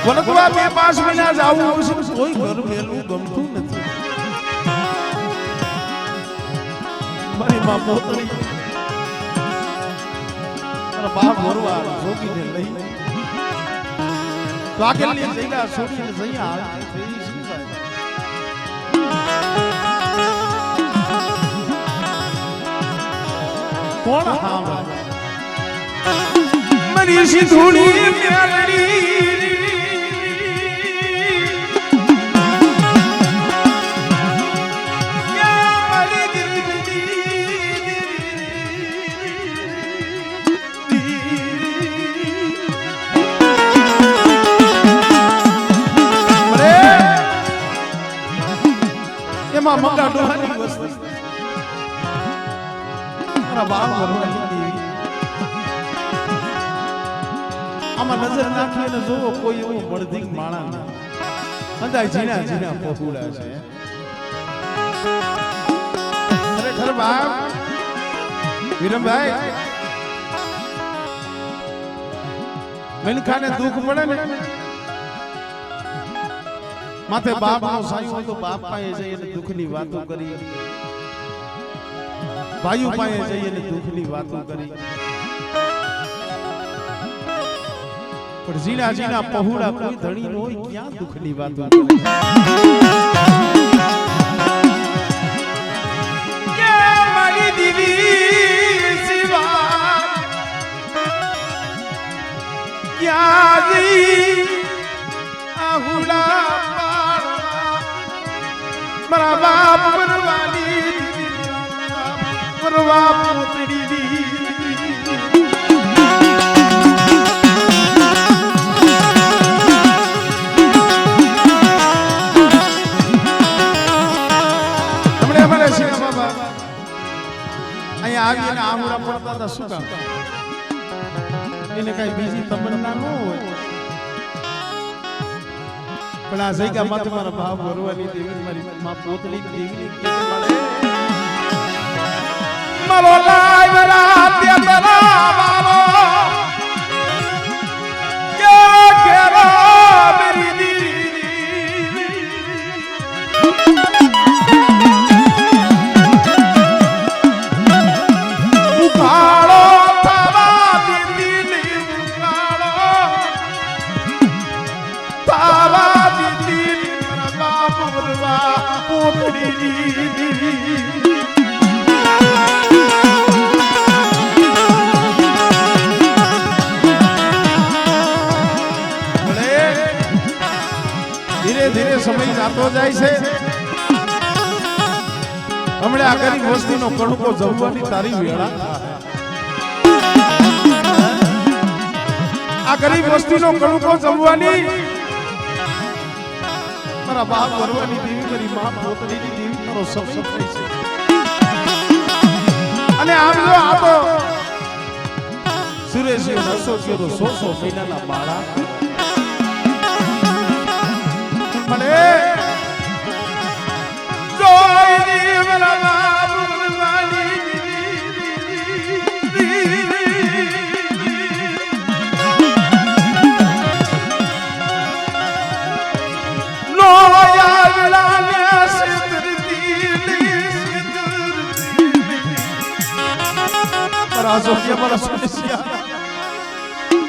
વનકવા 2-5 મહિના જાવું આવશે કોઈ ઘર મેલું ગમતું નથી મારી માં પોતળી અને બાપ મોરવા જોગીને લઈ વાગેલી જઈલા છોડીને જઈ આવે કોણ હા મરી સિંધુડી મેલડી એમાં મંગા ડોહાની વસ્તુ મારા બાપ ભરવાની દેવી આમાં નજર નાખીને જોવો કોઈ એવું બળદીક માણા ના અંદાજ જીના જીના પોપુડા છે ખરેખર બાપ વિરમભાઈ મનખાને દુઃખ પડે ને માથે બાપ નો સાયો હોય તો બાપ પાસે જઈને દુઃખની વાતો કરી ભાઈઓ પાસે જઈને દુઃખની વાતો કરી પણ જીના જીના પહોળા કોઈ ધણી નો હોય ક્યાં દુઃખની વાતો કરે કે મારી દીદી સિવા ક્યાં ગઈ આહુડા મારા બાપ પરવાની પરવા પોતડી તમને અમારે શેના બાબા અહીંયા આવીને આહુડા પડતા હતા શું કામ એને કઈ બીજી તમન્ના ન હોય પણ આ જગ્યા માથે મારા ભાવ ભરવાની દેવી મારી માં પોતળી દેવી મારો લાય મારા તેતરા મારો કે કેરો મેરી દીદી ઉકાળો તારા દીદી ઉકાળો તારા ધીરે ધીરે સમય જાતો જાય છે હમણાં આ ગરીબ વસ્તીનો કણકો જમવાની તારી વેળા આ ગરીબ વસ્તીનો કણકો જમવાની મારા બાપ ભરવાની દેવી મારી માં પોતળીની દેવી મારો સમય થઈ છે અને આમ જો આ તો સુરેશી નસો કયો તો 100 મહિનાના બાળા મને જોઈ મારા બાપ ભરવાની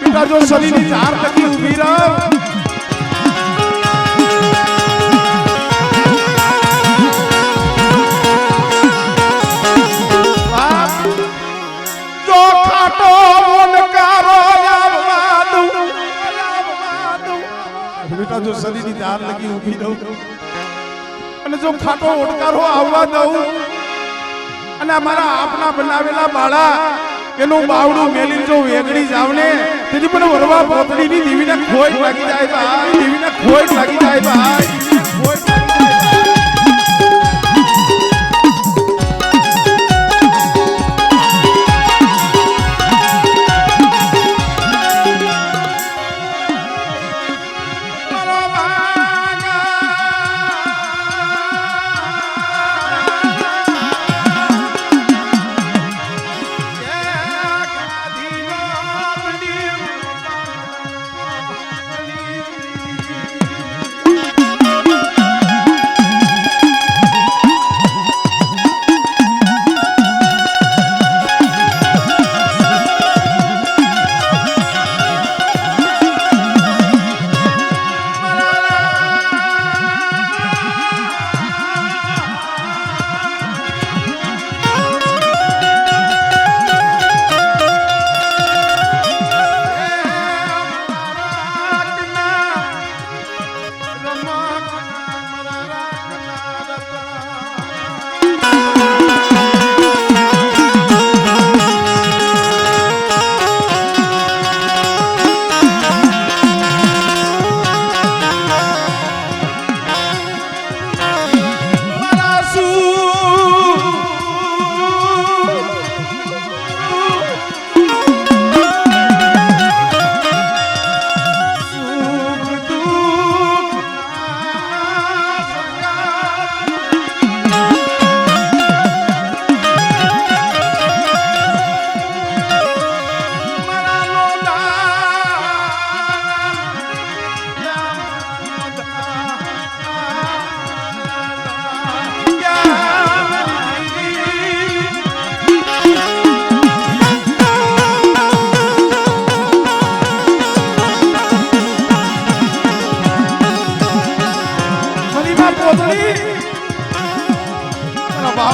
बेटा जो शरीर की चार लगी उभी रहो जो खाटो नकारो बेटा जो शरीर की चार लगी उभी रहो અને જો ખાટો ઓટકારો આવવા દઉં અને અમારા આપના બનાવેલા બાળા એનું બાવડું મેલી જો વેગડી જાવને તેથી પણ વરવા પોતડીની દેવીને ખોટ લાગી જાય ભાઈ દેવીને ખોટ લાગી જાય ભાઈ ખોટ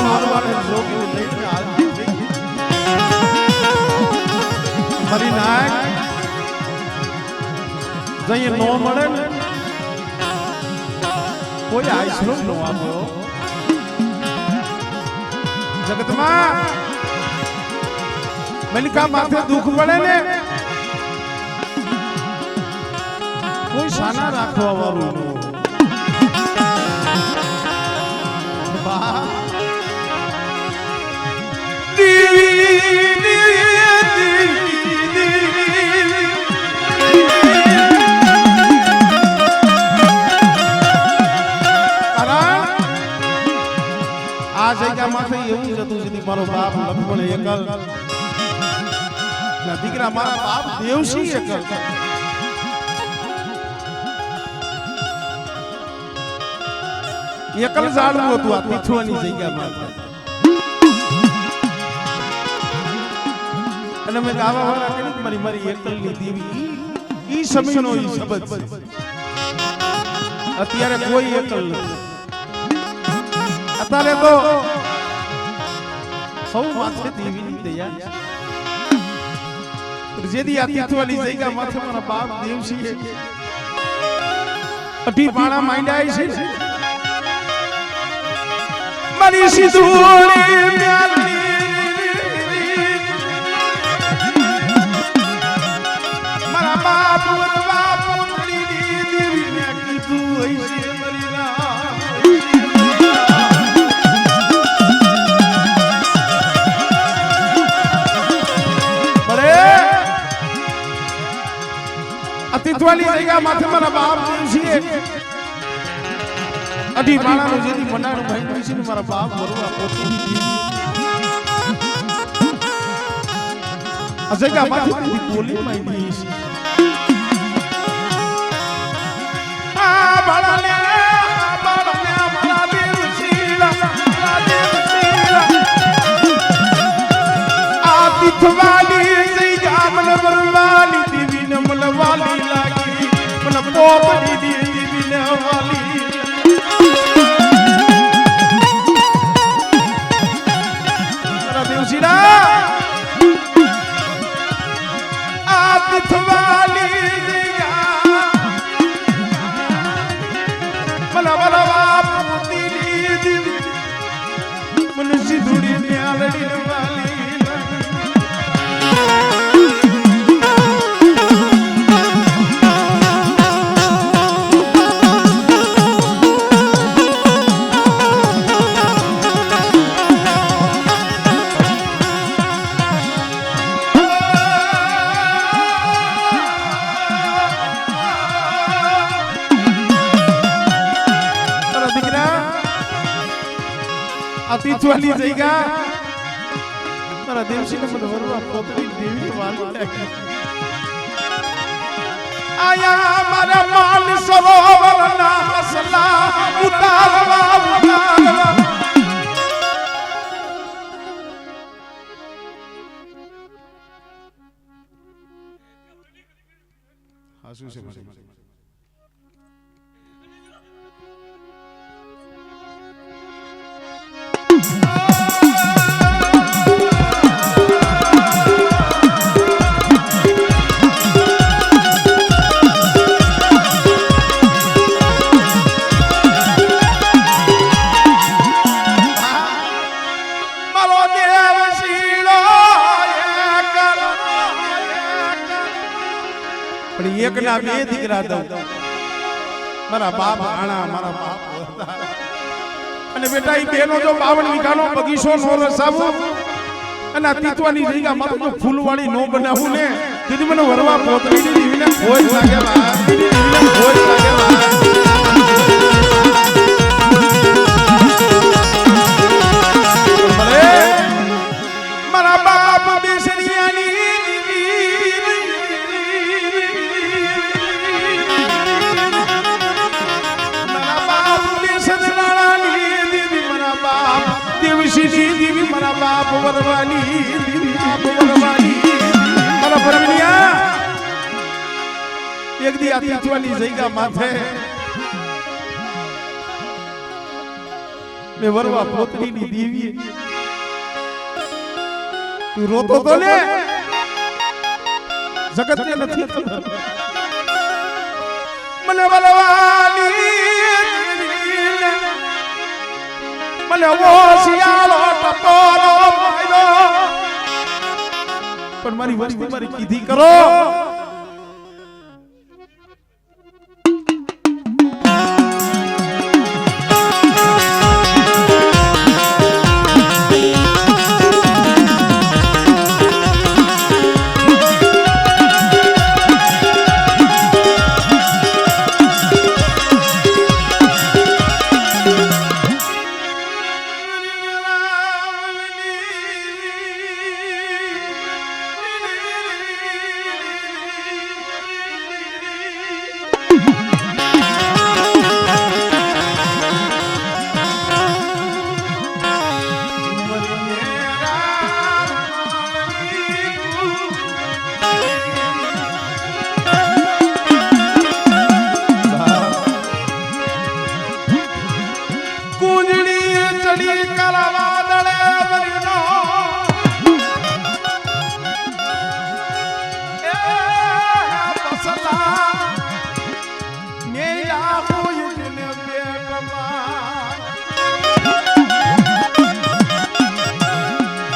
વરવાડે જોગી લઈને આવી મારી નાક જઈએ નો મળે ને કોઈ આઈસરો નો આવ્યો જગતમાં મલિકા માથે દુઃખ પડે ને કોઈ સાના રાખવા વાળું આ જગ્યામાંથી એવું જ હતું જેથી મારો બાપ લક્ષ્મણ એકલ દીકરા મારા બાપ દેવસિંહ એકલ એકલ ઝાડવું હતું આ તીથવાની જગ્યામાં અને મેં ગાવા વાળા કહ્યું મારી મારી એકલની દેવી ઈ સમયનો ઈ શબ્દ છે અત્યારે કોઈ એકલ નથી અત્યારે તો સૌ માથે દેવીની દયા જેદી આ તીથવાની જગ્યા માથે મારા બાપ દેવસિંહ અઢી પાણા માંડ્યા છે મારી સિંદૂરી મારા બાપ વરવા પુત્રી દેવીને કીધું હોય છે મારી તીથવાની જગ્યા માથે મારા બાપ દેવસિંહ અઢી પાણાનું જેથી મનાનું ભાઈ દેવસિંહ મારા બાપ વરવા પોતી આ જગ્યા માથે બોલી માંડી છે આ બાળાને મારા દેવસિંહ આ તીથવાની જગ્યા મને વરવાની દેવીને મને વાલી લાગી મને પોપડી દેવીને વાલી મારા દેવસિંહ આ તીથવાની જગ્યા મને વરવા પોતી દેવી મને સિંદૂરી મ્યાલડી વાલી તીથવાની જગ્યા મારા દેવસિંહ મને વરવા પોતરી દેવી વાલી આયા મારા માલ સરોવરના હસલા ઉતારવા હા શું છે મારી એક ના બે દીકરા દઉં મારા બાપ આણા મારા બાપ અને બેટા ઈ બેનો જો 52 વીઘાનો બગીચો નો રસાવું અને આ તીથવાની જગ્યા માં તો ફૂલવાળી નો બનાવું ને તેથી મને વરવા પોતરી દીવીને કોઈ લાગે કોઈ લાગે મારા બાપ બેસરિયાની દેવી મારા બાપ વરવાની મારા પરમનિયા એક દી આ તીથવાની જગ્યા માથે मैं वरवा पोतरी नी देवी तू रोतो तो ले जगत ने नहीं खबर मने वरवाली मने वो सियालो टपोरो मायलो पर मारी वस्तु मारी कीधी करो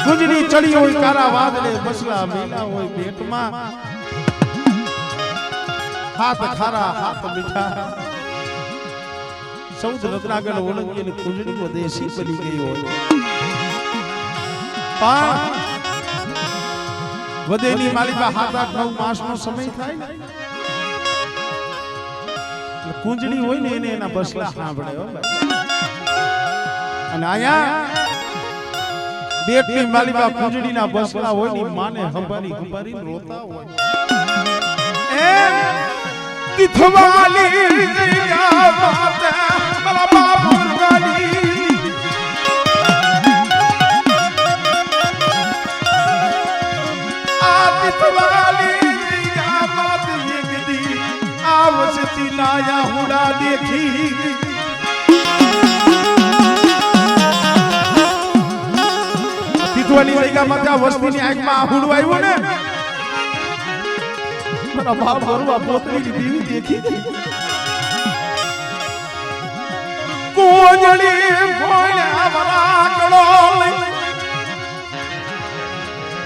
गुजरी चढ़ी हुई कारा वादले बसला मेला हुई पेट में हाथ खारा हाथ मीठा सौद रत्नागढ़ ओळंगी ने गुजरी वदेशी बनी गई हो वदेनी मालिका 7-8-9 मास नो समय थाय कुंजड़ी होय ने એને એના બસલા સાંભળે હો ભાઈ અને આયા બેટની માલિકા કુંજડીના બસલા હોય ની માને હંભારી હંભારી રોતા હોય એ તિથવાલી જયા બાતે મારા બાપુરવાલી આ તિથવાલી જયા બાતે યગદી आवसती लाया हुड़ा देखी तिथवाली जगह में वस्ती ની આંખ માં હુડું આવ્યું ને મારા બાપ વરવા પોતરી ની દેવી દેખી કોજડી ભોળ્યા વરાકડો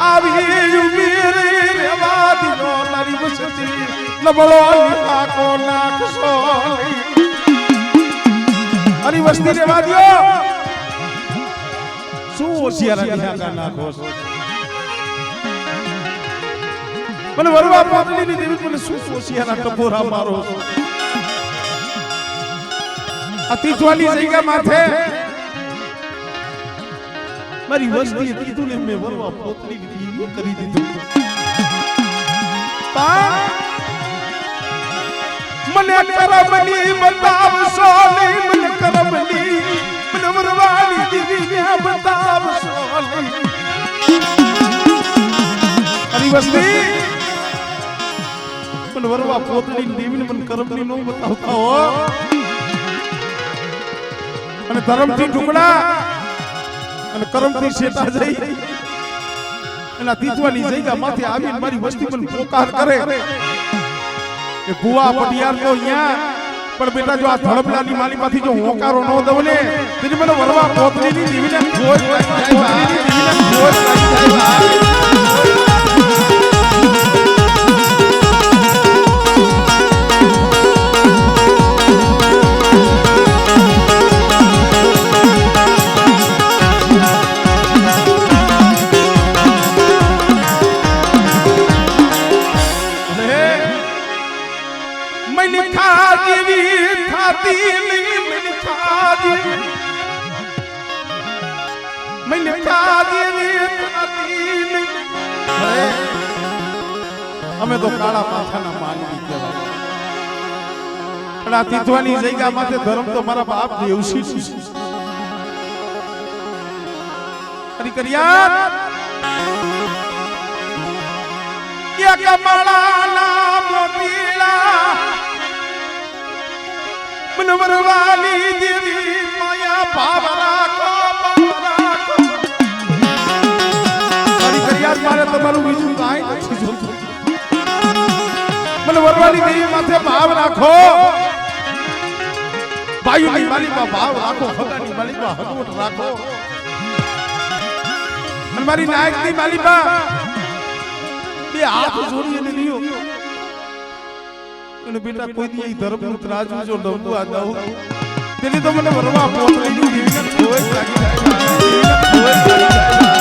આવી ઉમીર રેવા દીનો મારી વસતી લબળો લીધા કો નાખશો અરી વસ્તી રેવા દયો શું હોશિયારા લીધા કા નાખો મને વરવા પાટલી ની દેવી મને શું હોશિયારા ટપોરા મારો અતિજવાલી જગ્યા માથે મારી વસ્તી કીધું ને મેં વરવા પોતલી ની દેવી કરી દીધું મને કરમની બતાવ સોલી મને કરમની મને વરવાલી દેવી ને બતાવ સોલી અરી વસ્તી મને વરવા પોતલી દેવી ને મને કરમની નો બતાવતા હો અને ધર્મથી ઢુકડા અને કરમથી શેટા જઈ એના તીતવાની જગ્યા માથે આવીને મારી વસ્તી મને પોકાર કરે કે ભુવા પટિયાર તો અહીંયા પણ બેટા જો આ ધડપલાની માલીમાંથી જો હોકારો ન દઉં ને તેથી મને વરવા પોતરીની દેવીને ખોજ લાગી જાય અમે તો કાળા માથાના માનવી કહેવાય પણ આ તીથવાની જગ્યા માથે ધર્મ તો મારા બાપ દેવશી હરી કરિયા કે કમળા ના મોતીલા मनवरवाली देवी माया भाव राखो मारी करियात मारे તમારું બીજું કાઈ નથી જોતું मनवरवाली देवी माथे भाव राखो वायुनी मालिका भाव राखो हगानी मालिका हगवट राखो અને મારી નાયકની માલિકા બે હાથ જોડીને લીયો અને બેટા કોઈ દી ધર્મનું ત્રાજુ જો ડબવા દઉં તેની તો મને વરવા પોતળીની દેવીને ખોય લાગી જાય ખોય લાગી જાય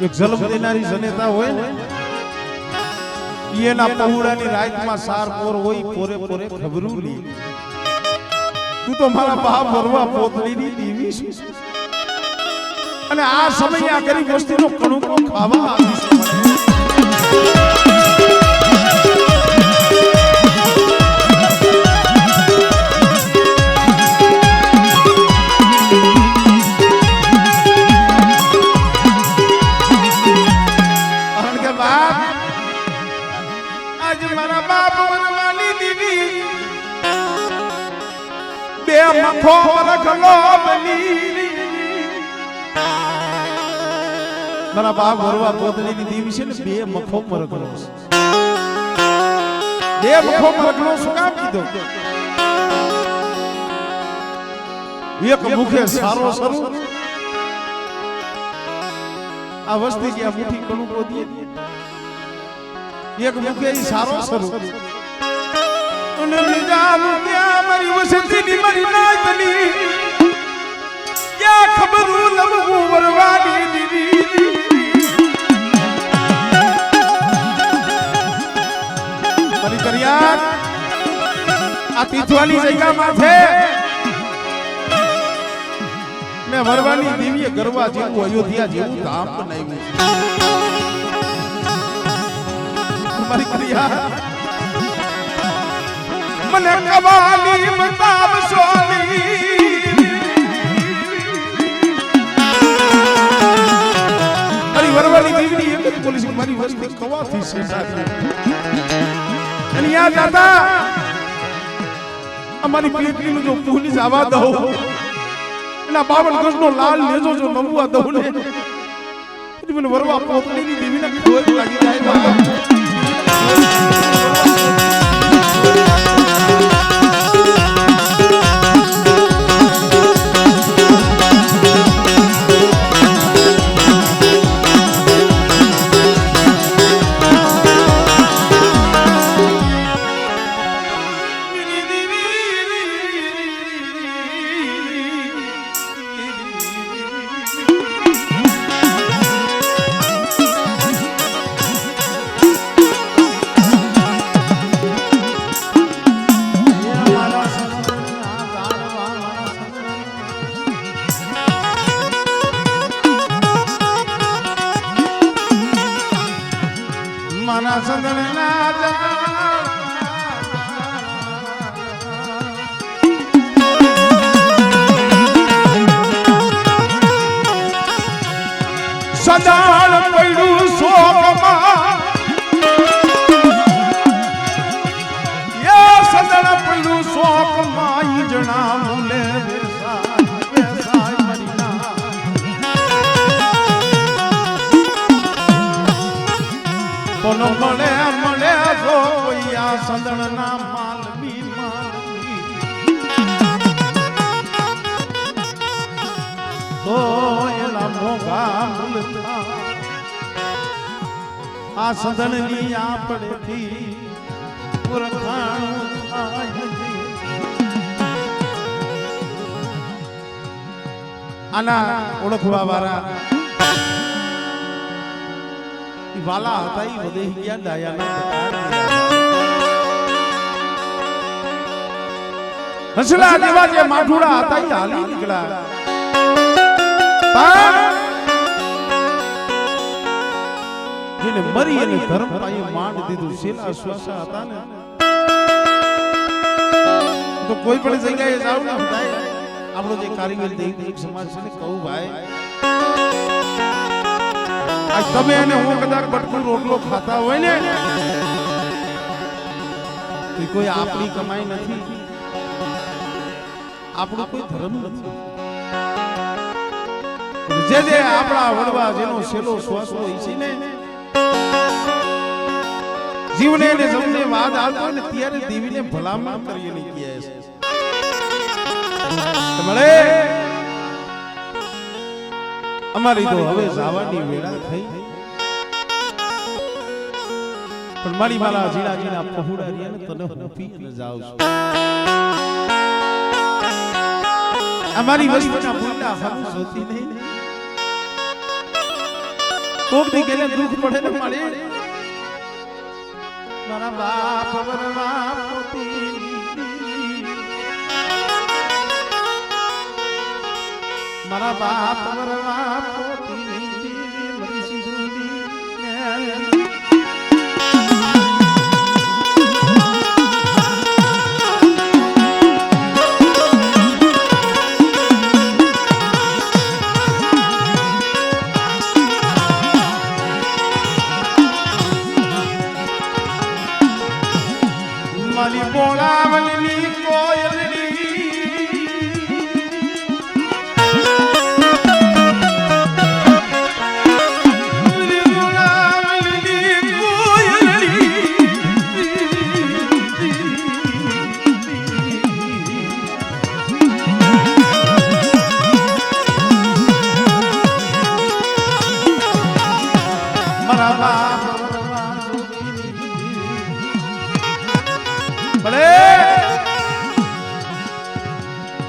એક જલમ દેનારી જનેતા હોય ને એના પૌડાની રાતમાં સાર પોર હોય પોરે પોરે ખબરું લી તું તો મારા બાપ ભરવા પોતળીની દેવી છે અને આ સમય આ ગરીબ વસ્તીનો કણુકો ખાવા આવી છે મખો રખલો બની મારા બાપ ભરવા પોતળીની દેવી છે ને બે મખો રખલો બે મખો રખલો શું કામ કીધો એક મુખે સારો સરું આ વસ્તી કે મુઠી કણું કોદી એક મુખે ઈ સારો સરું અને નિજામ ત્યાં મારી વસંતીની મારી નાતની ક્યાં ખબરું લબવું વરવાની દીદી મારી કરિયાત આ તીથવાની જગ્યામાં છે મેં વરવાની દેવીએ ગરવા જેવું અયોધ્યા જેવું ધામ બનાવ્યું છે મારી કરિયાત મને કવાલી બતાવ સોની મારી વરવાલી દેવીની એક જ પોલીસ મારી વસ્તી કવાથી છે અને યાદ હતા અમારી પેટલીનું જો પોલીસ આવા દઉં એના 52 ગજનો લાલ લેજો જો નમવા દઉં ને મને વરવા પોતળીની દેવીને ખોજ લાગી જાય મારા સંદનના સદાળ પડ્યું શોકમાં યા સદાળ પડ્યું શોકમાં ઈ જણા ભૂલે કોનો મળે મળે જો કોઈ આ સંદણના માલવી માલવી તો એના મોગા મૂલતા આ સંદણની આપણેથી પુરખાણું થાય આના ઓળખવા વાળા વાલા હતા ઈ વધે ગયા ડાયાના હસલા જેવા જે માઠુડા હતા ઈ હાલી નીકળ્યા જેને મરી અને ધર્મ પાયે માંડ દીધું શેલા શ્વાસા હતા ને તો કોઈ પણ જગ્યાએ જાવ ને થાય આપણો જે કારીગર દૈનિક સમાજ છે ને કહું ભાઈ આજ તમે અને હું કદાચ બટકું રોટલો ખાતા હોય ને તો કોઈ આપણી કમાઈ નથી, આપણો કોઈ ધર્મ નથી. જે જે આપણા વડવા જેનો શેલો શ્વાસ હોય છે ને જીવને ને જમને વાદ આવતો ને ત્યારે દેવીને ભલામણ કરીએ ને કહે છે મળે અમારી તો હવે જવાની વેળા થઈ, પણ મારી માલા જીણા જીણા પહોળા રહ્યા ને તને હું પીને જાઉં છું. અમારી વસ્તુના ભૂલા હાથ જોતી નહીં, કોક દી ગેલે દુઃખ પડે ને મળે મારા બાપ વરવા પોતી મારા બાપ વરવા પોતી મરી સીધુની મારી બોલાવલની કોયલની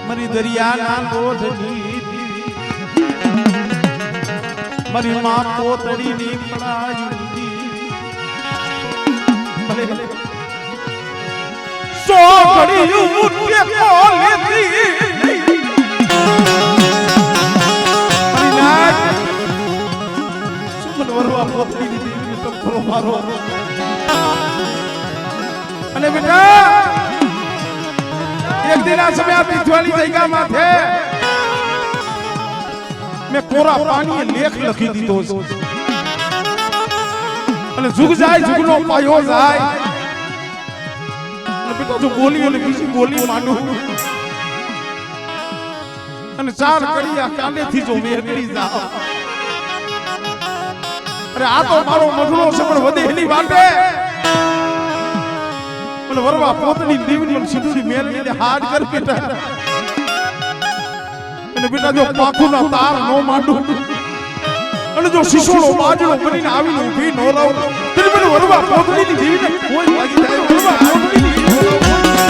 મારી દરિયાના લોઢની મારી માં પોતડીની પડાઈ સો ઘડીયું કે કોલેતી મારી નાક સુમન વરવા પોતડીની દેવીને ટપકો મારો અને બેટા એક દિન આ સમય પીઠવાળી જગ્યામાં થે મેં કોરા પાણીએ લેખ લખી દીધો છે અને જુગ જાય જુગનો પાયો જાય અને બેટા જો બોલી અને બીજી બોલી માંડું અને ચાર કડિયા કાંડેથી જો વેગળી જાવ અરે આ તો મારો મધુરો છે પણ વધેલી વાટે અને વરવા પોતની દીવની સીધી મેલની હાડ કર બેટા અને બેટા જો પાખુના તાર નો માંડું અને જો શિશોડો બાજડો બનીને આવીને ઊભી નો રહો તો મને વરવા પોતની દીવીને કોઈ લાગી જાય વરવા પોતની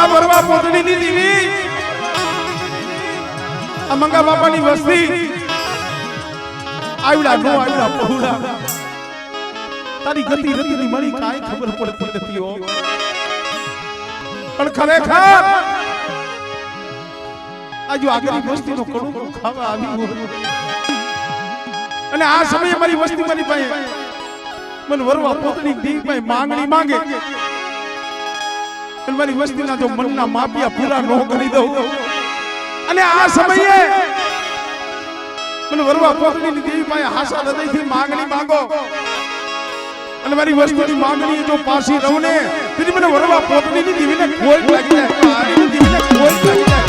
વરવા પોતની દીવી આ મંગા બાપાની વસ્તી આવડા નો આવડા પહોળા તારી ગતિ રતિની મળી કાઈ ખબર પડતી નથી હો, પણ ખરેખર આજુ આગળની વસ્તીનો કડું ખાવા આવી હોય અને આ સમયે મારી વસ્તી મારી પાસે મને વરવા પોતની દીવી પાસે માંગણી માંગે મારી વસ્તીના જો મનના માપિયા પૂરા ન કરી દઉં અને આ સમયે મને વરવા પોતડીની દેવી પાસે હાસા હૃદયથી માંગણી માંગો અને મારી વસ્તુની માંગણી જો પાછી રહું ને તેથી મને વરવા પોતડીની દેવીને કોઈ લાગી જાય મારી દેવીને કોઈ લાગી જાય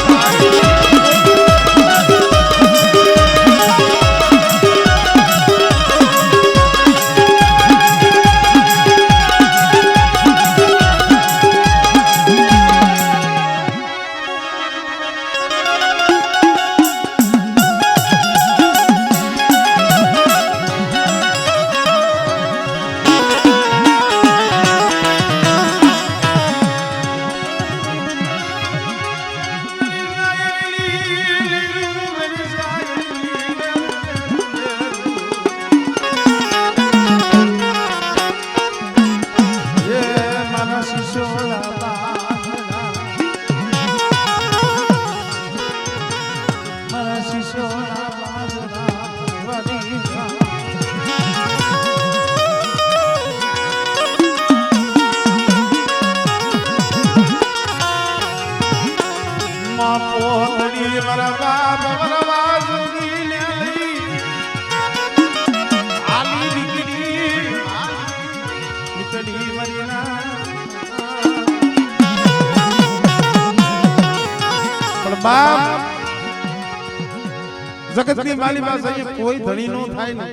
જગતની માલી પાસે કોઈ ધણી નો થાય ને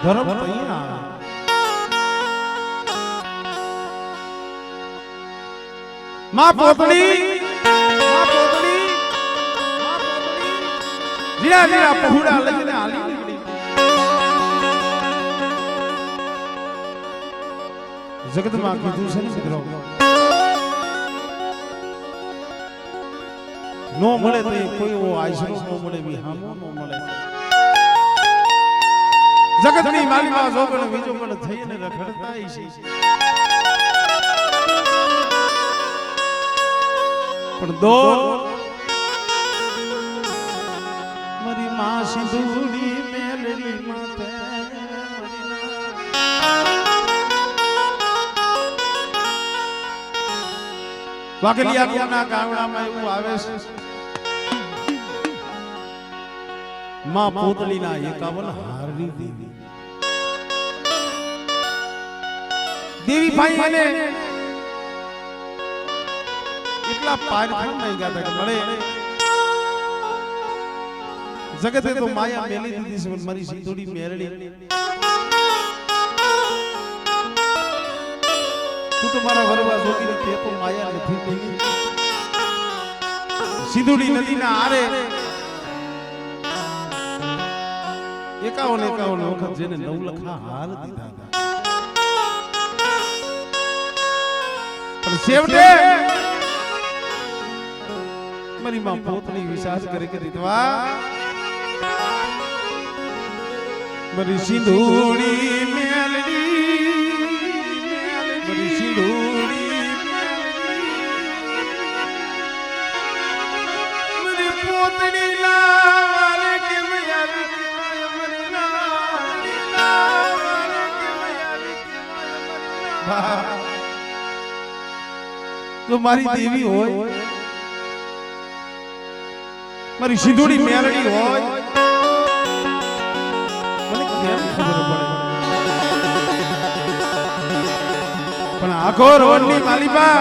ધર્મ અહીંયા માં પોતડી જીરા જીરા પહોળા લઈને હાલી નીકળી જગતમાં કીધું છે ને મિત્રો નો મળે તો કોઈ એવો આશરો નો મળે વિહામો નો મળે જગતની માલિકા જોગણ બીજો પણ થઈને રખડતા છે પણ દો મારી માં સિંધુડી મેલડી માતે વાકલિયા કોના ગામડામાં એવું આવે છે માં પોતળીના 51 હારની દેવી દેવી ભાઈ એને એટલા પારખણ નહીં ગાતા કે મળે જગતે તો માયા મેલી દીધી છે મારી સિંધુડી મેરડી તું તો મારા વરવા જોગી નથી તો માયા નથી દેવી સિંધુડી નદીના આરે 51 વખત જેને 9 લખા હાર દીધા પણ છેવટે મારી માં પોતની વિશ્વાસ કરે કે દીધવા મારી સિંધુડી મેલડી મારી સિંધુડી મારી પોતની લાલ કે મયારી જો મારી દેવી હોય મારી સિંધુડી મેલડી હોય મને કેમ ખબર પડે પણ આખો રોડની માલિકા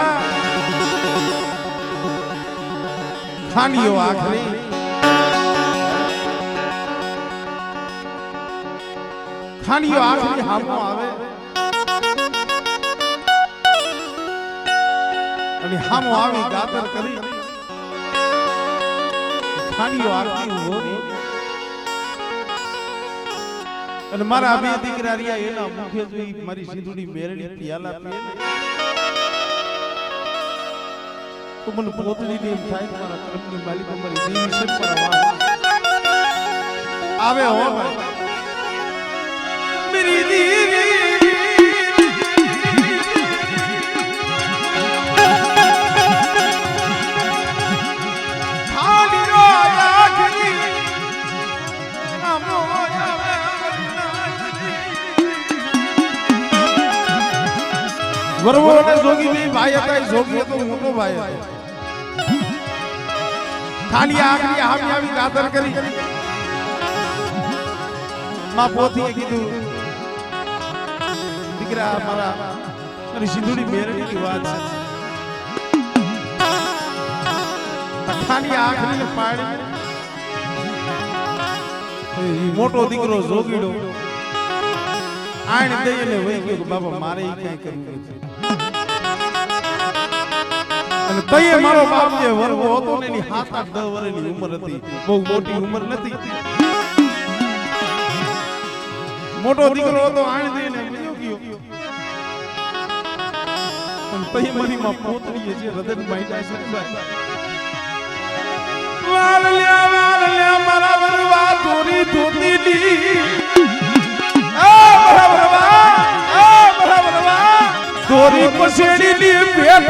ખાનીઓ આખરી ખાનીઓ આખરી હામો આવે અને હામો આવી ગાતર કરી ખાનીઓ આખરી ઉભો અને મારા બે દીકરા રહ્યા એના મુખે જોઈ મારી સિંધુડી મેરડી પિયાલા પીએ તો મને પોતડી ને એમ થાય મારા કર્મની માલિક મારી દેવી છે પર આવે હો ભાઈ मेरी दीदी खाली रोया खरी मोया वरवो ने जोगी भी भाई હતા જોગી હતો મોટો ભાઈ હતો ખાલી આખરી આવી આવી ગાતર કરી માં પોતીએ કીધું દીકરા મારી સિંધુડી મેરડીની વાત છે ખાલી આખરીને પાડી મોટો દીકરો જોગીડો આણ દઈને વહી ગયો કે બાપા મારે ઈ કઈ કરવું નથી અને તઈએ મારો બાપ જે વરવો હતો ને એની 7-8-10 વર્ષની ઉંમર હતી બહુ મોટી ઉંમર નથી મોટો દીકરો હતો આણ દઈને વહી ગયો પણ તઈએ મારી માં પોતડીએ જે હૃદય માઈડા છે વાલ લ્યા મારા વરવા દોરી ધોતીલી દોરી પસેડી ની ભેટ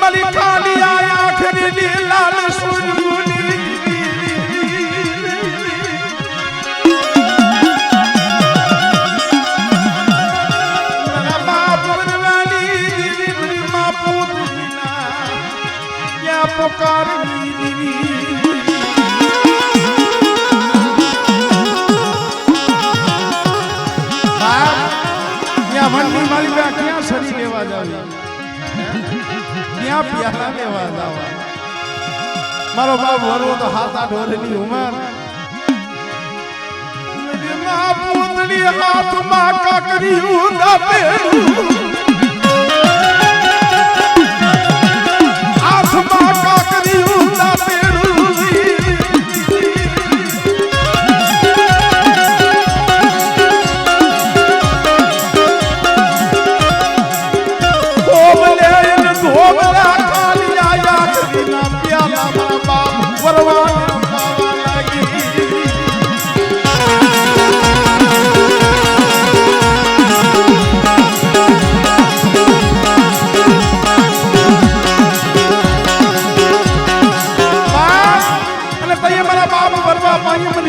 મલી ખાલી આખરી ની લાલ સુરગુની ક્યાં શરી લેવા જાવ ક્યાં પ્યાલા લેવા જાવ મારો બાપ વરવો તો 7-8 વર્ષની ઉંમર પૂતળી હાથમાં કાકરીયું ના પહેરું હાથમાં કાકરીયું ના પહેરું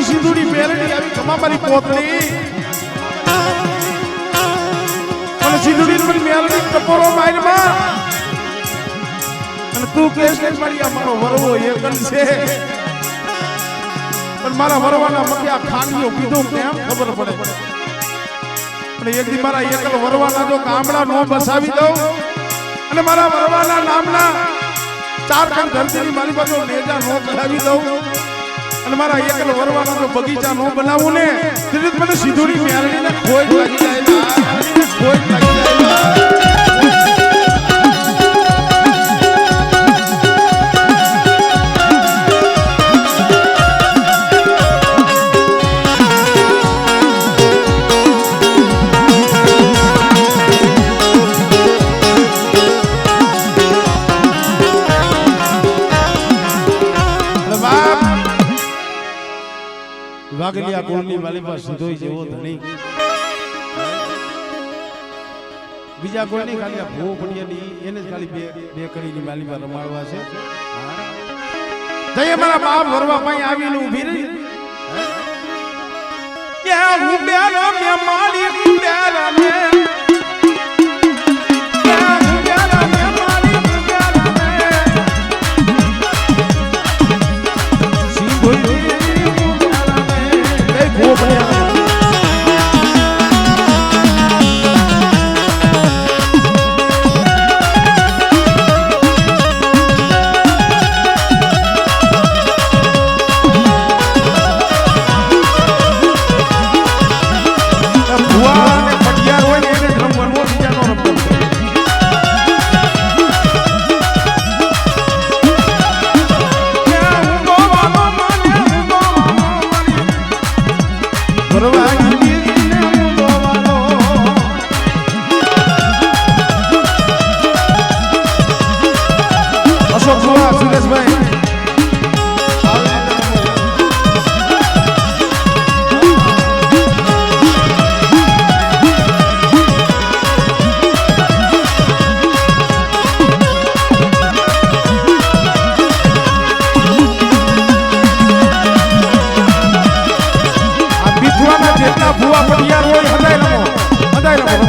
સિંધુડી મેરડી આવી કમામારી પોતરી મને સિંધુડી મેરડી ટપોરો મારમાં અને તું કેસ કે મારી આ મારો વરવો એકલ છે પણ મારા વરવાના મકે આ ખાનીઓ કીધો કેમ ખબર પડે અને એક દી મારા એકલ વરવાના જો ગામડા નો બસાવી દઉં અને મારા વરવાના નામના 4 કામ ધરતીની મારી બાજુ નેજા નો ચડાવી દઉં અને મારા એકલ વરવાનો જો બગીચા નો બનાવું ને એટલે મને સિંધુડી મેરડીને ખોજ લાગી જાય ખોજ લાગી જાય વાગલિયા કોળની વાલી પાસે સીધોઈ જેવો ધણી બીજા કોઈ નહીં ખાલી આ ભૂ પડિયાની એને જ ખાલી બે કડીની માલીમાં રમાડવા છે જઈએ મારા બાપ વરવા પાસે આવીને ઊભી રહી ક્યાં હું બેરા મે માલી હું બેરા મે ભુવા પટિયાર હોય હદાય રમો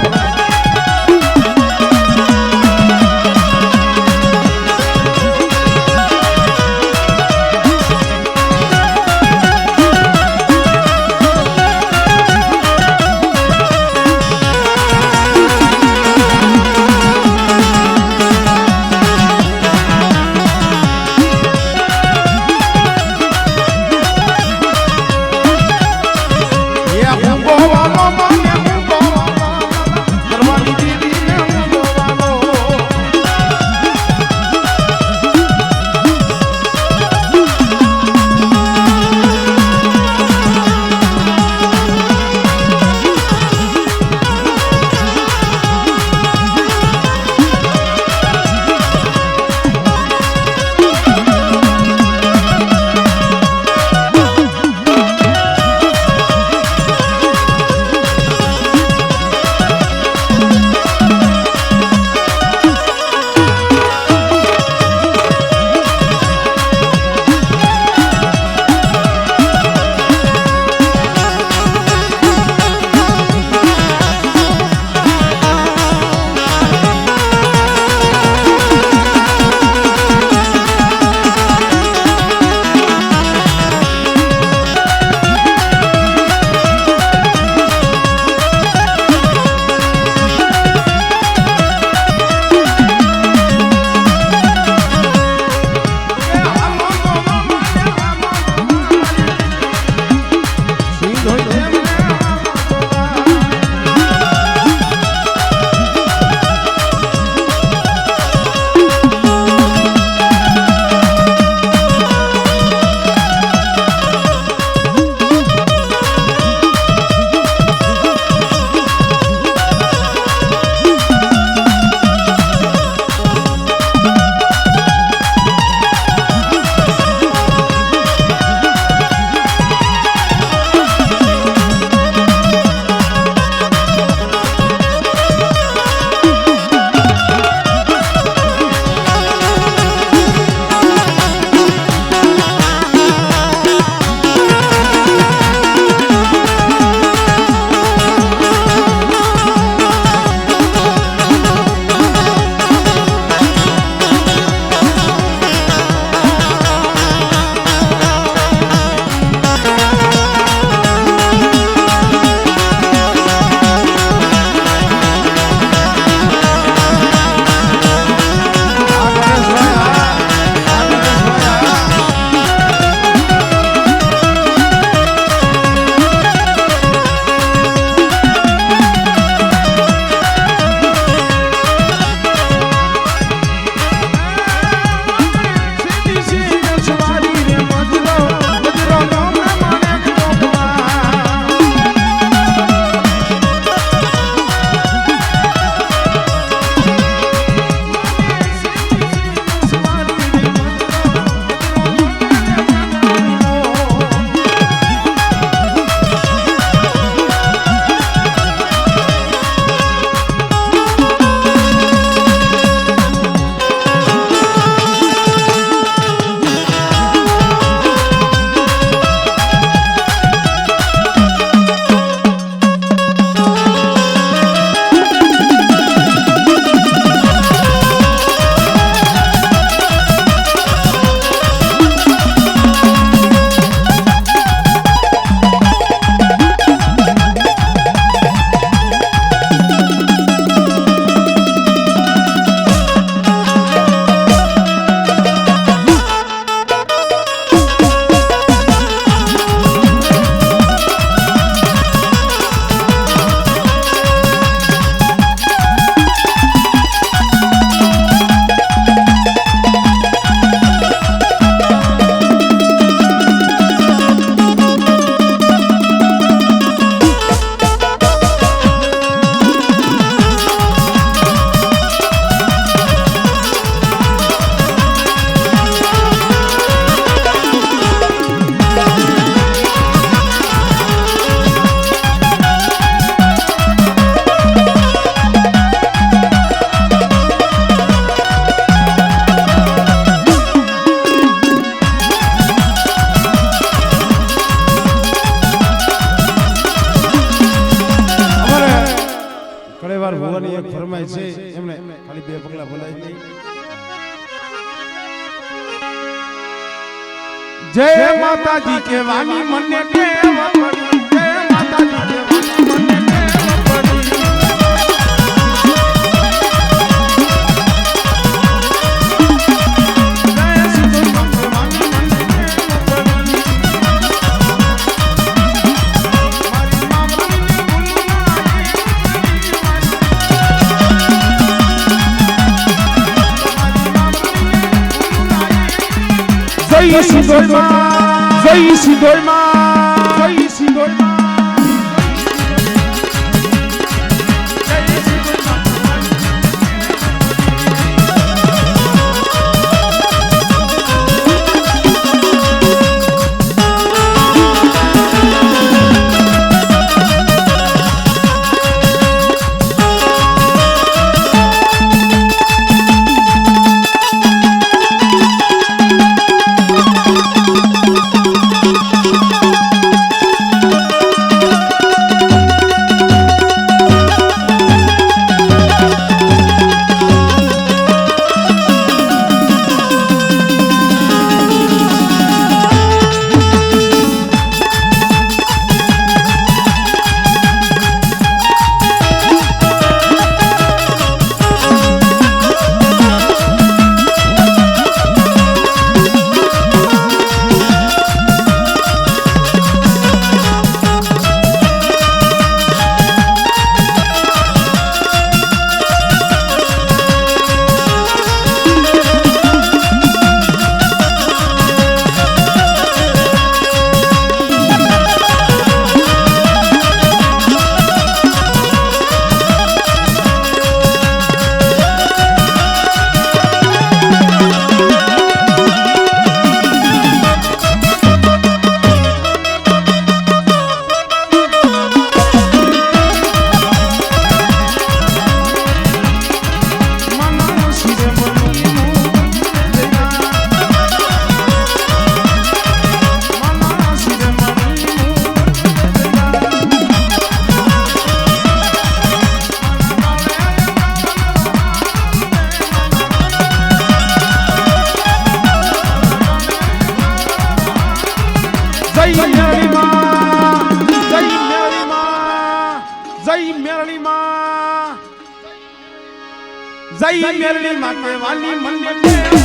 પરિવાર હોવાની એક ફરમાઈશ છે એમને ખાલી બે પગલા બોલાવી દઈ જય માતાજી કેવાની મને ટેવ પડી જય માતાજી કેવાની મને ટેવ પડી જય સિંધોઈમાં જય સિંધોઈમાં જય સિંધોઈમાં જય મેરડી માં કેવાની મને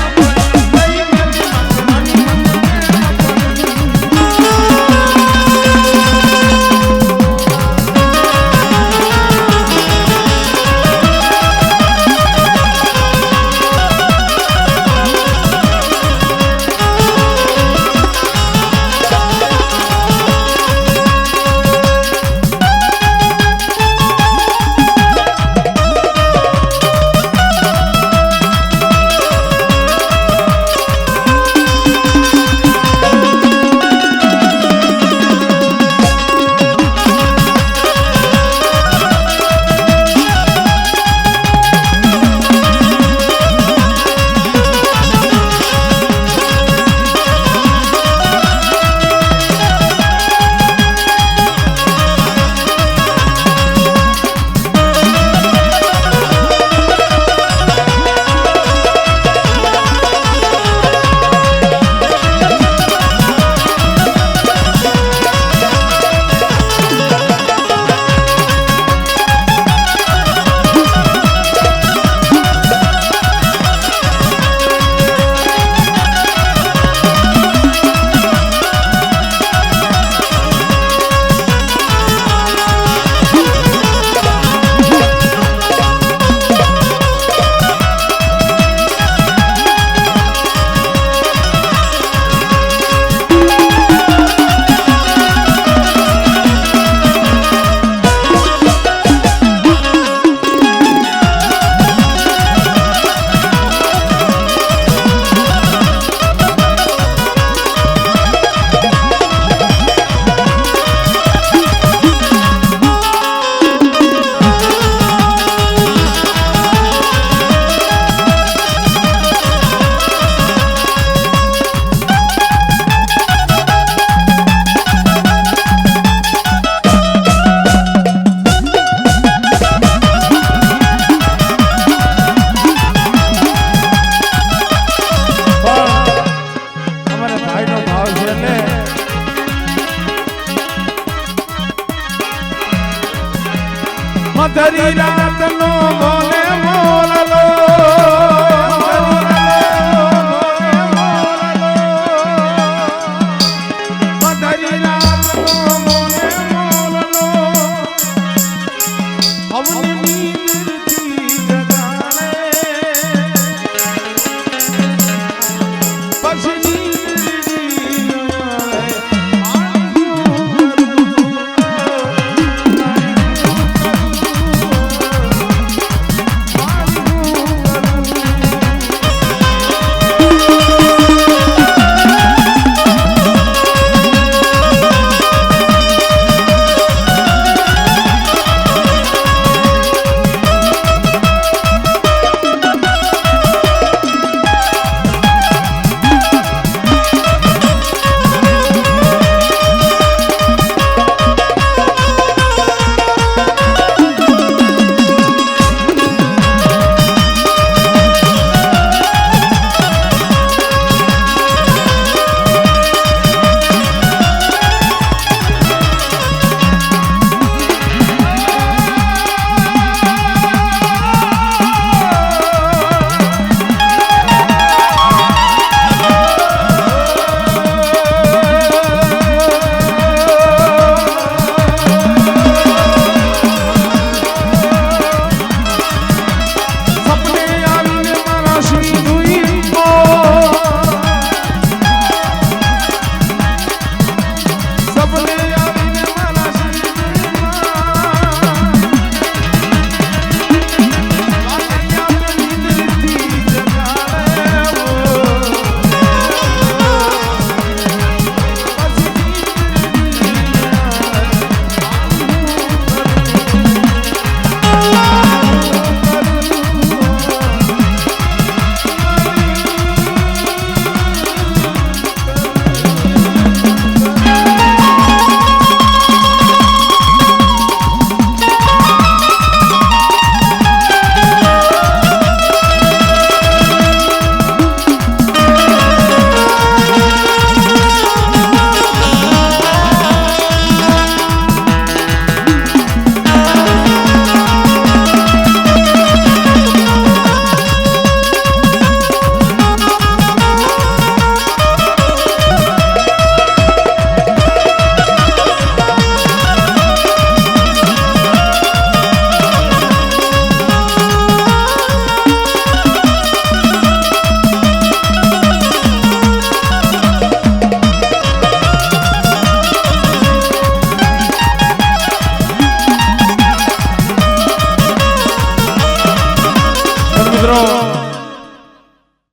મધરી રાત નો બોલે મોર